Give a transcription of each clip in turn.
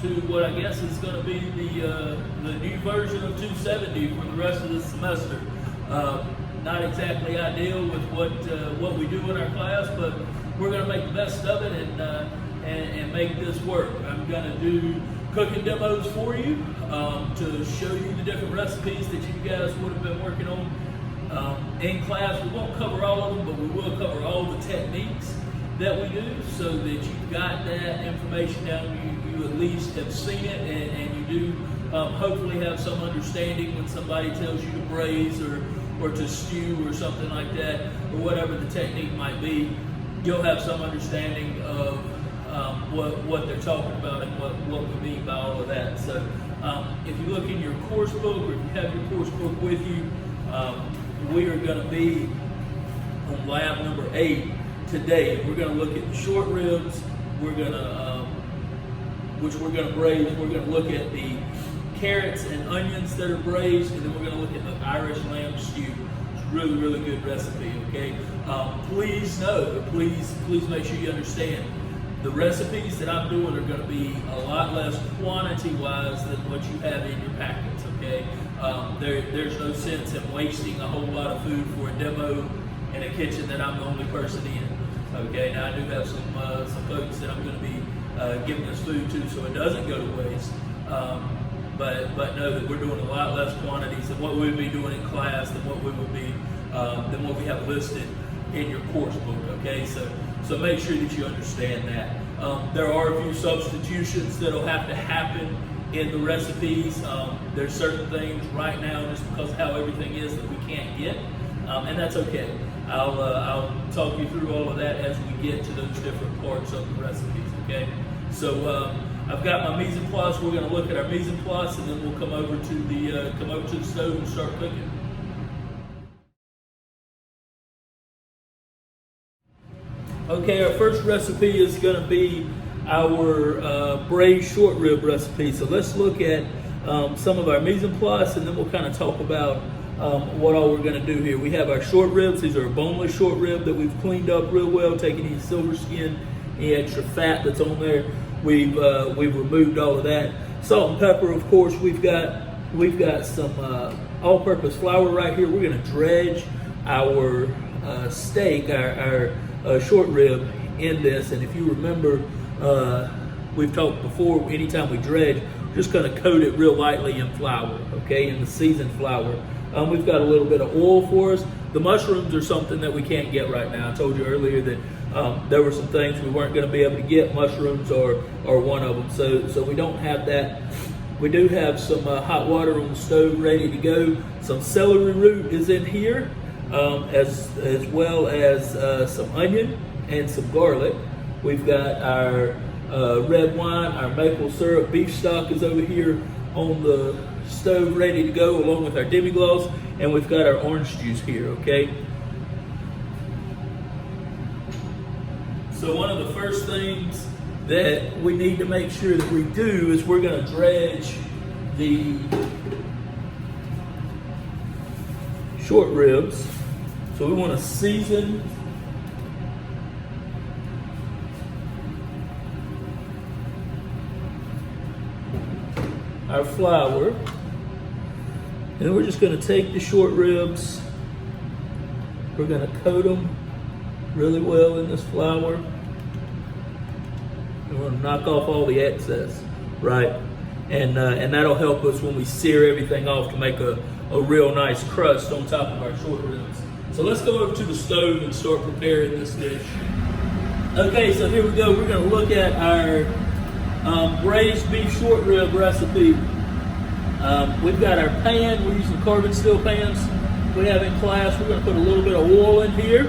to what I guess is going to be the new version of 270 for the rest of the semester. Not exactly ideal with what we do in our class, but we're going to make the best of it and make this work. I'm going to do cooking demos for you to show you the different recipes that you guys would have been working on in class. We won't cover all of them, but we will cover all the techniques that we do so that you've got that information down. You at least have seen it, and you do hopefully have some understanding when somebody tells you to braise or to stew or something like that, or whatever the technique might be. You'll have some understanding of what they're talking about and what we mean by all of that. So if you look in your course book, or if you have your course book with you, we are going to be on lab number 8 today. We're going to look at the short ribs. We're going to, which we're going to braise. We're going to look at the carrots and onions that are braised, and then we're going to look at the Irish lamb stew. It's a really, really good recipe. Okay. Please know, please make sure you understand. The recipes that I'm doing are going to be a lot less quantity-wise than what you have in your packets, okay? There's no sense in wasting a whole lot of food for a demo in a kitchen that I'm the only person in, okay? Now, I do have some folks that I'm going to be giving this food to so it doesn't go to waste, but know that we're doing a lot less quantities than what we would be doing in class, than what we would be, than what we have listed in your course book, okay? So make sure that you understand that. There are a few substitutions that'll have to happen in the recipes. There's certain things right now, just because of how everything is, that we can't get, and that's okay. I'll talk you through all of that as we get to those different parts of the recipes, okay? So I've got my mise en place. We're going to look at our mise en place, and then we'll come over to the stove and start cooking. Okay, our first recipe is going to be our braised short rib recipe. So let's look at some of our mise en place, and then we'll kind of talk about what all we're going to do here. We have our short ribs. These are a boneless short rib that we've cleaned up real well, taking any silver skin, any extra fat that's on there. We've removed all of that. Salt and pepper, of course. We've got some all-purpose flour right here. We're going to dredge our steak, our short rib in this, and if you remember, we've talked before, anytime we dredge, just going to coat it real lightly in flour, okay, in the seasoned flour. We've got a little bit of oil for us. The mushrooms are something that we can't get right now. I told you earlier that there were some things we weren't going to be able to get. Mushrooms are one of them, so we don't have that. We do have some hot water on the stove ready to go. Some celery root is in here, as well as some onion and some garlic. We've got our red wine, our maple syrup, beef stock is over here on the stove ready to go, along with our demi-glace, and we've got our orange juice here, okay? So one of the first things that we need to make sure that we do is we're going to dredge the short ribs. So we want to season our flour, and then we're just going to take the short ribs, we're going to coat them really well in this flour, and we're going to knock off all the excess, right? And that'll help us when we sear everything off to make a real nice crust on top of our short ribs. So let's go over to the stove and start preparing this dish. Okay, so here we go. We're going to look at our braised beef short rib recipe. We've got our pan. We're using carbon steel pans we have in class. We're going to put a little bit of oil in here.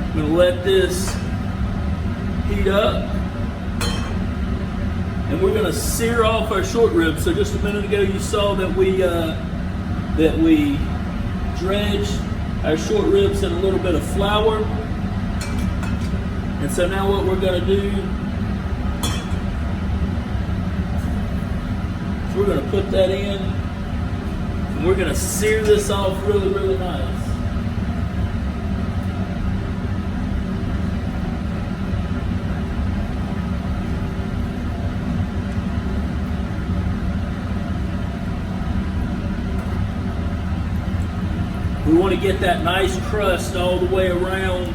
We're going to let this heat up, and we're going to sear off our short ribs. So just a minute ago, you saw that we dredged our short ribs in a little bit of flour. And so now what we're going to do is we're going to put that in, and we're going to sear this off really, really nice. get that nice crust all the way around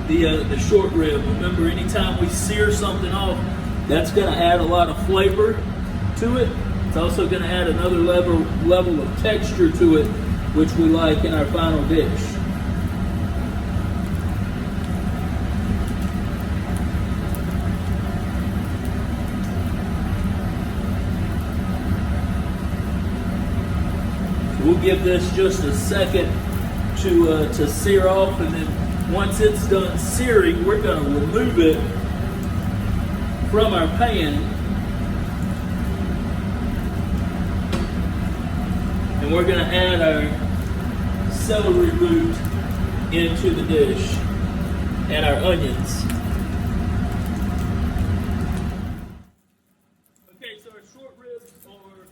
the short rib. Remember, anytime we sear something off, that's going to add a lot of flavor to it. It's also going to add another level of texture to it, which we like in our final dish. So we'll give this just a second to sear off, and then once it's done searing, we're going to remove it from our pan, and we're going to add our celery root into the dish and our onions. Okay, so our short ribs are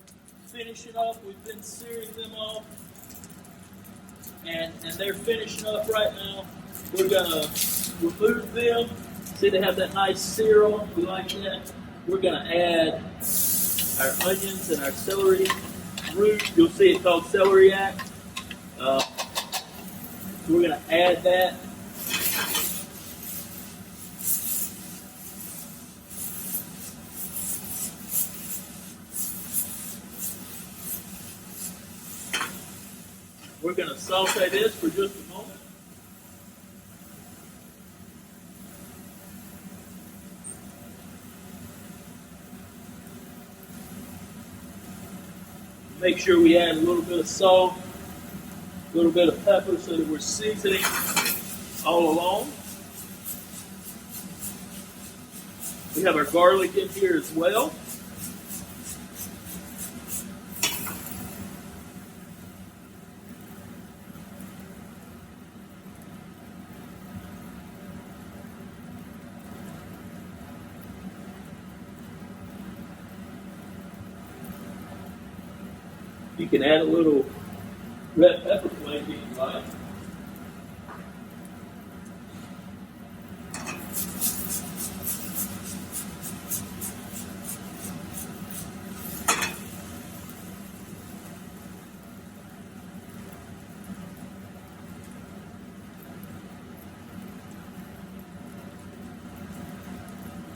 finishing up. We've been searing them off, and they're finishing up right now. We're going to remove them. See, they have that nice sear on. We like that. We're going to add our onions and our celery root. You'll see it called celeriac. So we're going to add that. We're going to saute this for just a moment. Make sure we add a little bit of salt, a little bit of pepper, so that we're seasoning all along. We have our garlic in here as well. You can add a little red pepper flake if you like.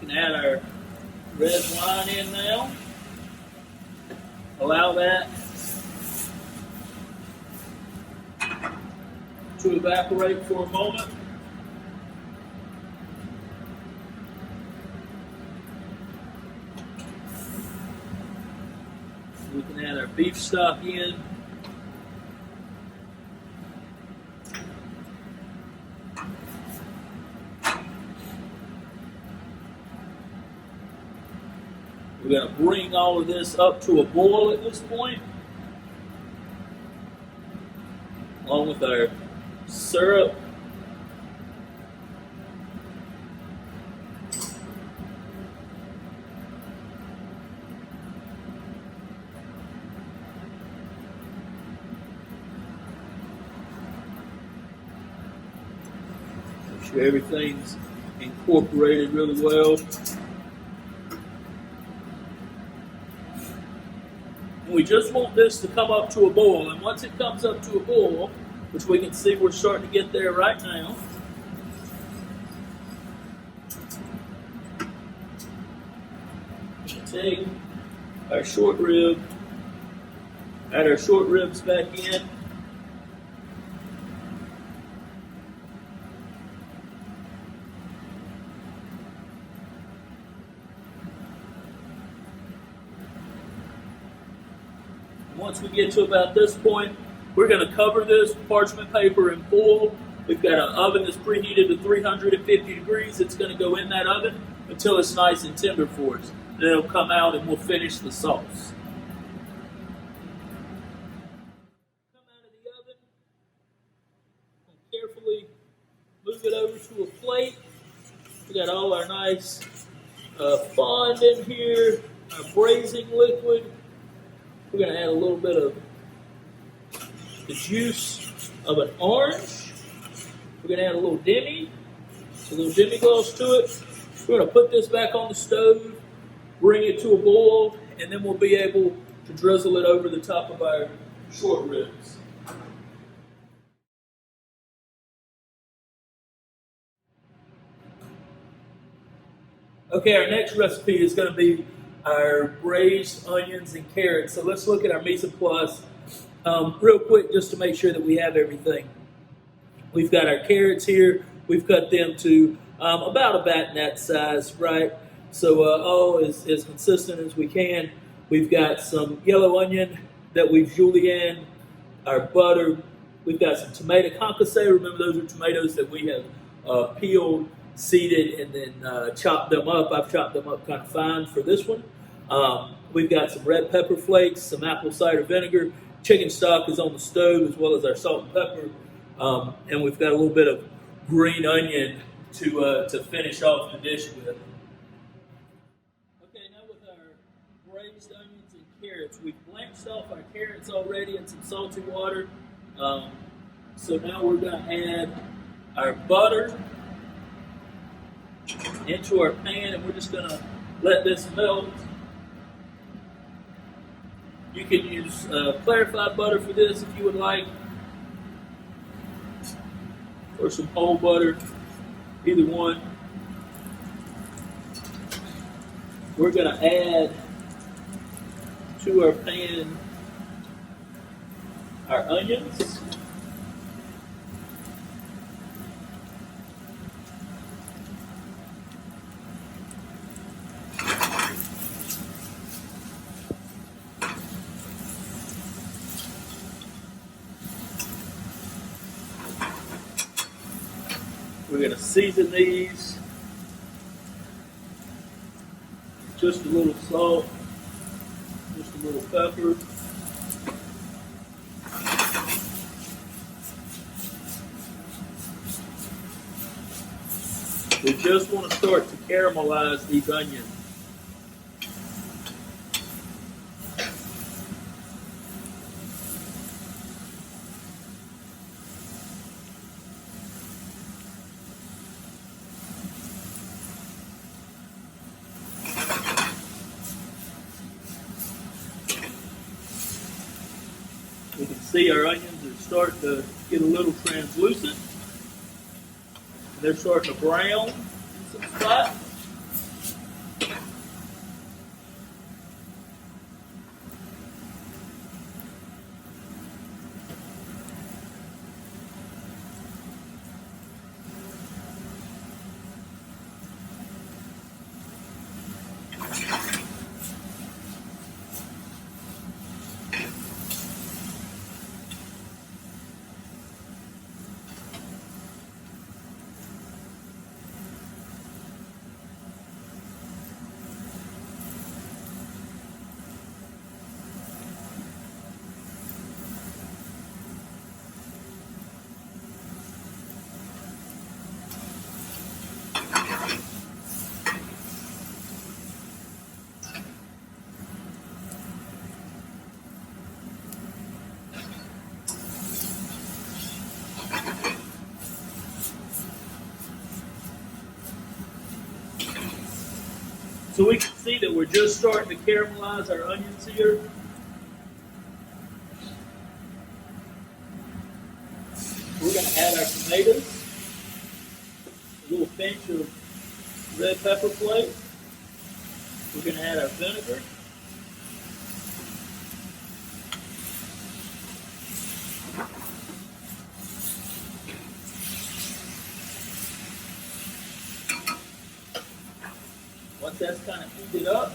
You can add our red wine in now. Allow that to evaporate for a moment. We can add our beef stock in. We're going to bring all of this up to a boil at this point, along with our syrup. Make sure everything's incorporated really well. And we just want this to come up to a boil, and once it comes up to a boil, which we can see we're starting to get there right now, take our short rib, add our short ribs back in. Once we get to about this point, we're going to cover this with parchment paper and foil. We've got an oven that's preheated to 350 degrees. It's going to go in that oven until it's nice and tender for us. Then it'll come out and we'll finish the sauce. Come out of the oven. Carefully move it over to a plate. We got all our nice fond in here, our braising liquid. We're going to add a little bit of the juice of an orange. We're going to add a little demi-glace to it. We're going to put this back on the stove, bring it to a boil, and then we'll be able to drizzle it over the top of our short ribs. Okay, our next recipe is going to be our braised onions and carrots. So let's look at our Mise en Place real quick just to make sure that we have everything. We've got our carrots here. We've cut them to about a bayonet size, right? So all as consistent as we can. We've got some yellow onion that we've julienne, our butter. We've got some tomato concasse. Remember, those are tomatoes that we have peeled, seeded, and then chopped them up. I've chopped them up kind of fine for this one. We've got some red pepper flakes, some apple cider vinegar. Chicken stock is on the stove, as well as our salt and pepper. And we've got a little bit of green onion to finish off the dish with. Okay, now with our braised onions and carrots, we've blanched off our carrots already in some salty water. So now we're going to add our butter into our pan, and we're just going to let this melt. You can use clarified butter for this if you would like, or some whole butter, either one. We're going to add to our pan our onions. We're going to season these. Just a little salt, just a little pepper. We just want to start to caramelize these onions. We can see our onions are starting to get a little translucent. They're starting to brown in some spots. So we can see that we're just starting to caramelize our onions here. We're going to add our tomatoes, a little pinch of red pepper flake. We're going to add our vinegar. Once that's kind of heated up,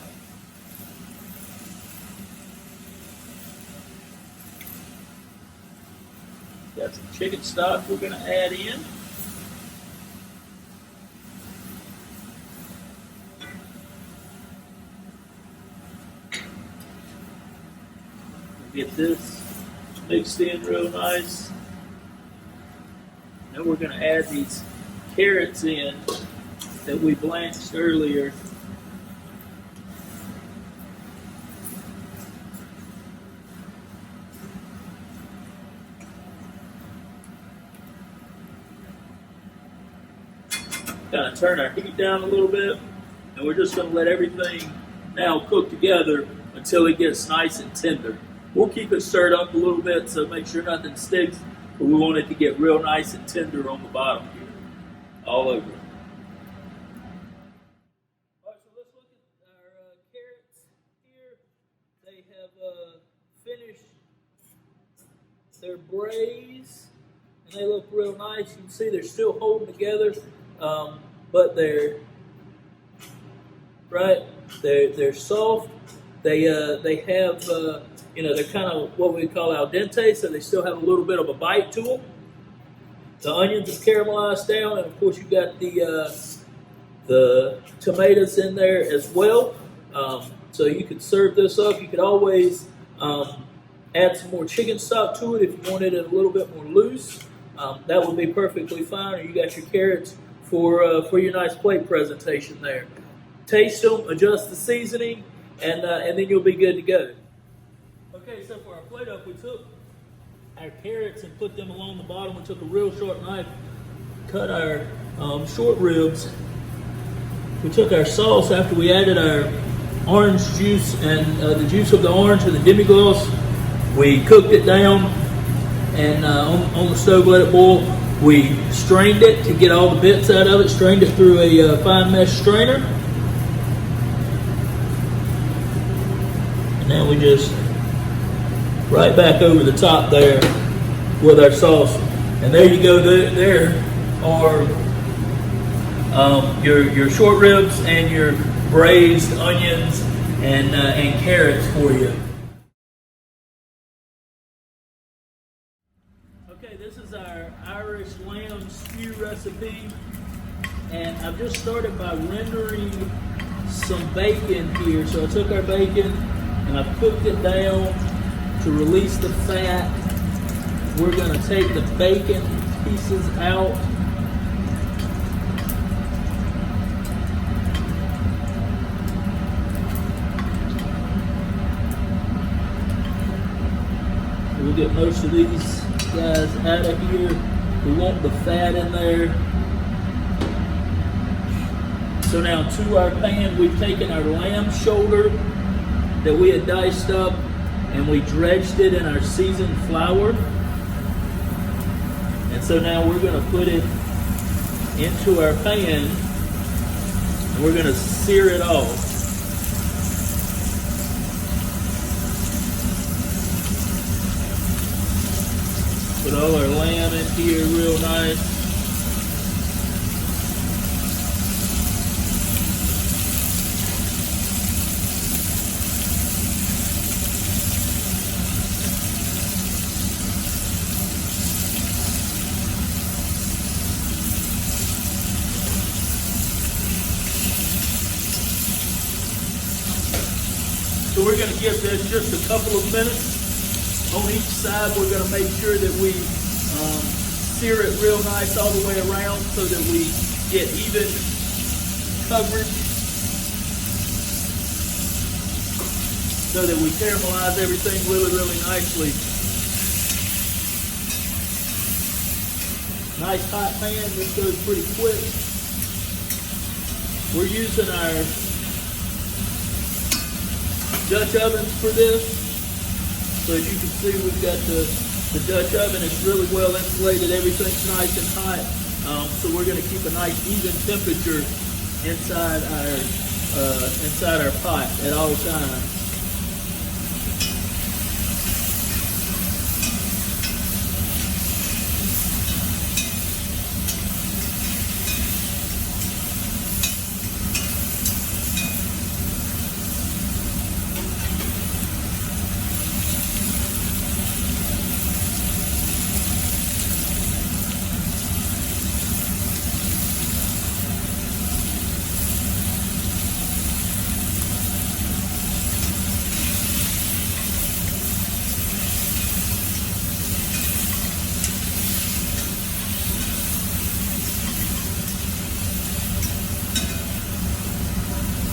got some chicken stock we're going to add in. Get this mixed in real nice. Then we're going to add these carrots in that we blanched earlier. Kind of turn our heat down a little bit, and we're just going to let everything now cook together until it gets nice and tender. We'll keep it stirred up a little bit so make sure nothing sticks, but we want it to get real nice and tender on the bottom here, all over. They're braised, and they look real nice. You can see they're still holding together, but they're right. They're soft. They have they're kind of what we call al dente, so they still have a little bit of a bite to them. The onions are caramelized down, and of course you got the tomatoes in there as well. So you could serve this up. You could always add some more chicken stock to it if you wanted it a little bit more loose. That would be perfectly fine. Or you got your carrots for your nice plate presentation there. Taste them, adjust the seasoning, and then you'll be good to go. Okay, so for our plate up, we took our carrots and put them along the bottom. We took a real sharp knife, cut our short ribs. We took our sauce after we added our orange juice and the juice of the orange and the demi-glace. We cooked it down and on the stove, let it boil. We strained it to get all the bits out of it, strained it through a fine mesh strainer. And now we just right back over the top there with our sauce. And there you go, there are your short ribs and your braised onions and carrots for you. Okay, this is our Irish lamb stew recipe, and I've just started by rendering some bacon here. So I took our bacon and I've cooked it down to release the fat. We're going to take the bacon pieces out. We'll get most of these guys out of here. We want the fat in there. So now to our pan, we've taken our lamb shoulder that we had diced up and we dredged it in our seasoned flour. And so now we're going to put it into our pan and we're going to sear it off. Put all our lamb in here real nice. So we're going to give this just a couple of minutes. On each side, we're going to make sure that we sear it real nice all the way around so that we get even coverage, so that we caramelize everything really, really nicely. Nice hot pan, this goes pretty quick. We're using our Dutch ovens for this. So as you can see, we've got the Dutch oven. It's really well insulated. Everything's nice and hot. So we're going to keep a nice even temperature inside our pot at all times.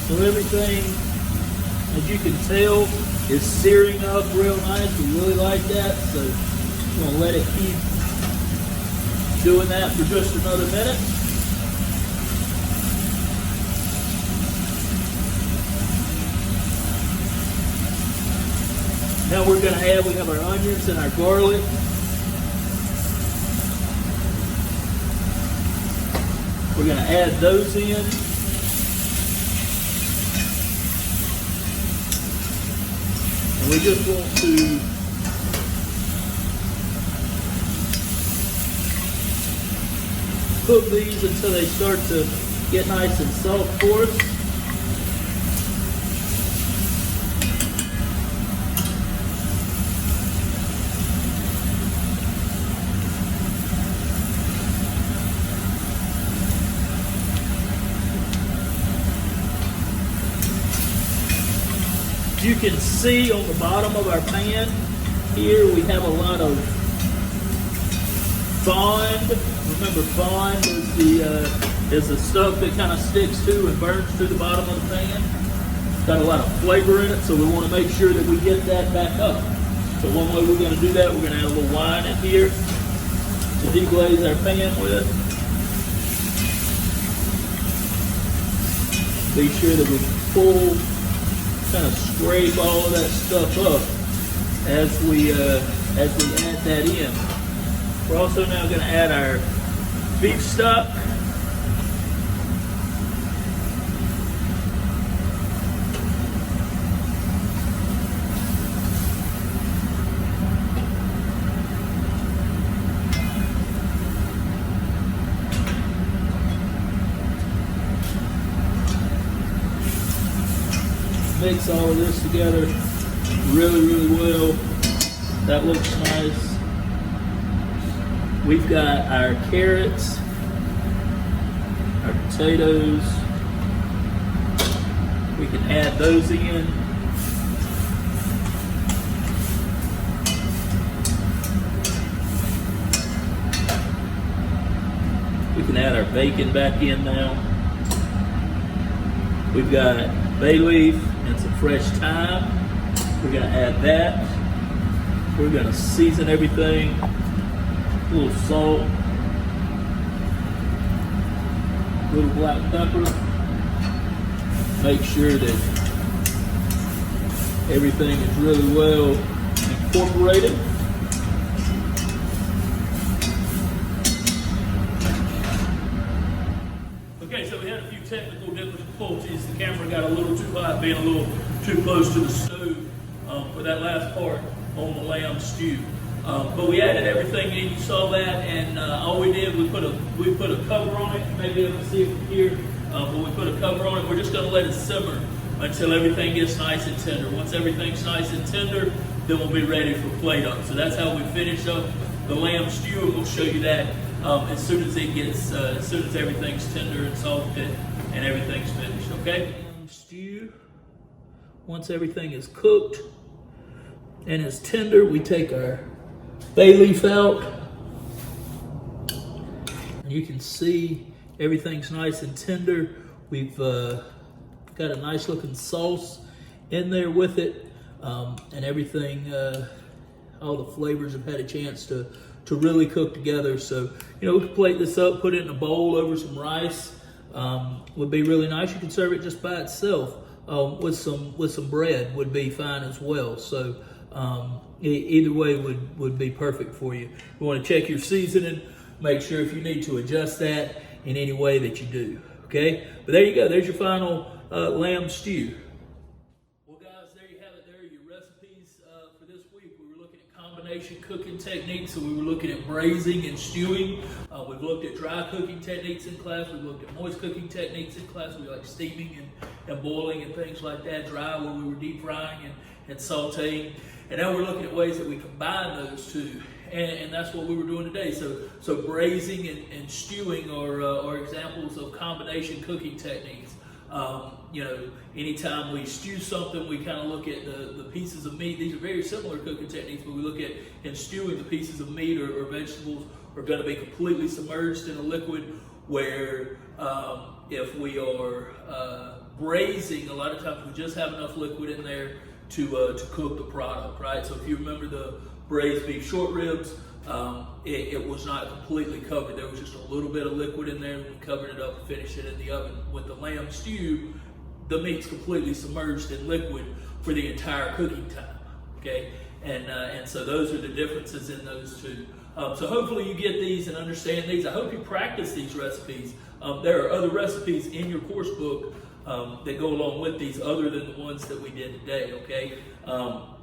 So everything, as you can tell, is searing up real nice. We really like that. So I'm going to let it keep doing that for just another minute. Now we have our onions and our garlic. We're going to add those in. And we just want to cook these until they start to get nice and soft for us. You can see on the bottom of our pan here we have a lot of bond. Remember, bond is the stuff that kind of sticks to and burns through the bottom of the pan. It's got a lot of flavor in it, so we want to make sure that we get that back up. So one way we're going to do that, we're going to add a little wine in here to deglaze our pan with. Be sure that we kind of scrape all of that stuff up as we add that in. We're also now going to add our beef stock. Mix all of this together really, really well. That looks nice. We've got our carrots, our potatoes. We can add those in. We can add our bacon back in now. We've got bay leaf and some fresh thyme. We're going to add that. We're going to season everything. A little salt. A little black pepper. Make sure that everything is really well incorporated. Okay, so we had a few technical difficulties. The camera got a little too hot, being a little too close to the stove for that last part on the lamb stew. But we added everything in. You saw that, and all we did, we put a cover on it. You may be able to see it from here, but we put a cover on it. We're just going to let it simmer until everything gets nice and tender. Once everything's nice and tender, then we'll be ready for plate up. So that's how we finish up the lamb stew, and we'll show you that as soon as everything's tender and soft and everything's finished. Okay. Lamb stew. Once everything is cooked and is tender, we take our bay leaf out. And you can see everything's nice and tender. We've got a nice looking sauce in there with it, and everything, all the flavors have had a chance to really cook together. So, we could plate this up, put it in a bowl over some rice. Would be really nice. You can serve it just by itself with some bread would be fine as well. So either way would be perfect for you. You want to check your seasoning, make sure if you need to adjust that in any way that you do. Okay, but there you go. There's your final lamb stew. Well, guys, there you have it. There are your recipes for this week. We were looking at combination cooking techniques, so we were looking at braising and stewing. We've looked at dry cooking techniques in class. We've looked at moist cooking techniques in class. We like steaming and boiling and things like that. Dry, where we were deep frying and sauteing. And now we're looking at ways that we combine those two. And that's what we were doing today. So braising and stewing are examples of combination cooking techniques. Anytime we stew something, we kind of look at the pieces of meat. These are very similar cooking techniques, but we look at in stewing, the pieces of meat or vegetables are going to be completely submerged in a liquid, where if we are braising, a lot of times we just have enough liquid in there to cook the product, right? So if you remember the braised beef short ribs, it was not completely covered. There was just a little bit of liquid in there. We covered it up and finished it in the oven. With the lamb stew, the meat's completely submerged in liquid for the entire cooking time, okay? And so those are the differences in those two. So hopefully you get these and understand these. I hope you practice these recipes. There are other recipes in your course book that go along with these other than the ones that we did today, okay?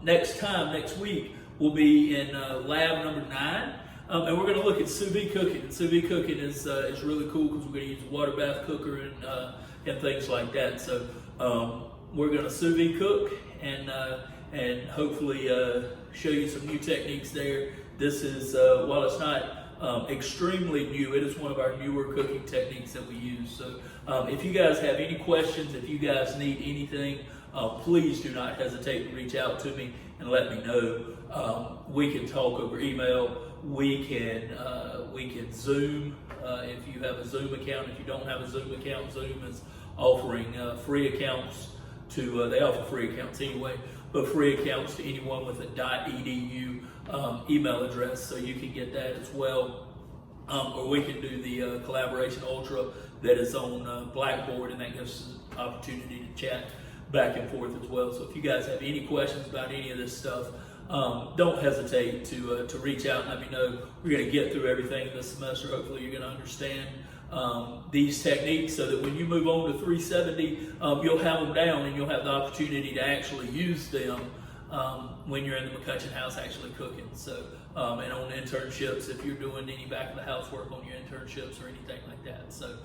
Next week, we'll be in lab number 9. And we're going to look at sous vide cooking. And sous vide cooking is really cool because we're going to use a water bath cooker and things like that. So we're going to sous vide cook and hopefully show you some new techniques there. This is, while it's not extremely new, it is one of our newer cooking techniques that we use. So if you guys have any questions, if you guys need anything, please do not hesitate to reach out to me and let me know. We can talk over email. We can Zoom if you have a Zoom account. If you don't have a Zoom account, Zoom is offering free accounts to, they offer free accounts anyway, but free accounts to anyone with a .edu email address, so you can get that as well. Or we can do the Collaboration Ultra that is on Blackboard, and that gives us an opportunity to chat back and forth as well. So if you guys have any questions about any of this stuff, don't hesitate to reach out and let me know. We're going to get through everything this semester. Hopefully you're going to understand these techniques so that when you move on to 370, you'll have them down and you'll have the opportunity to actually use them when you're in the McCutcheon house actually cooking. So, and on internships, if you're doing any back of the house work on your internships or anything like that. So,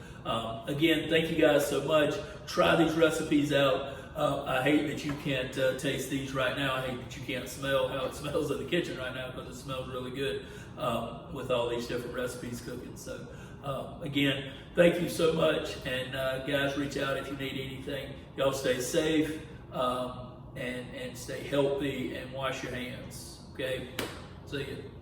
again, thank you guys so much. Try these recipes out. I hate that you can't taste these right now. I hate that you can't smell how it smells in the kitchen right now because it smells really good with all these different recipes cooking. So, again, thank you so much. And guys, reach out if you need anything. Y'all stay safe and stay healthy and wash your hands. Okay? See you.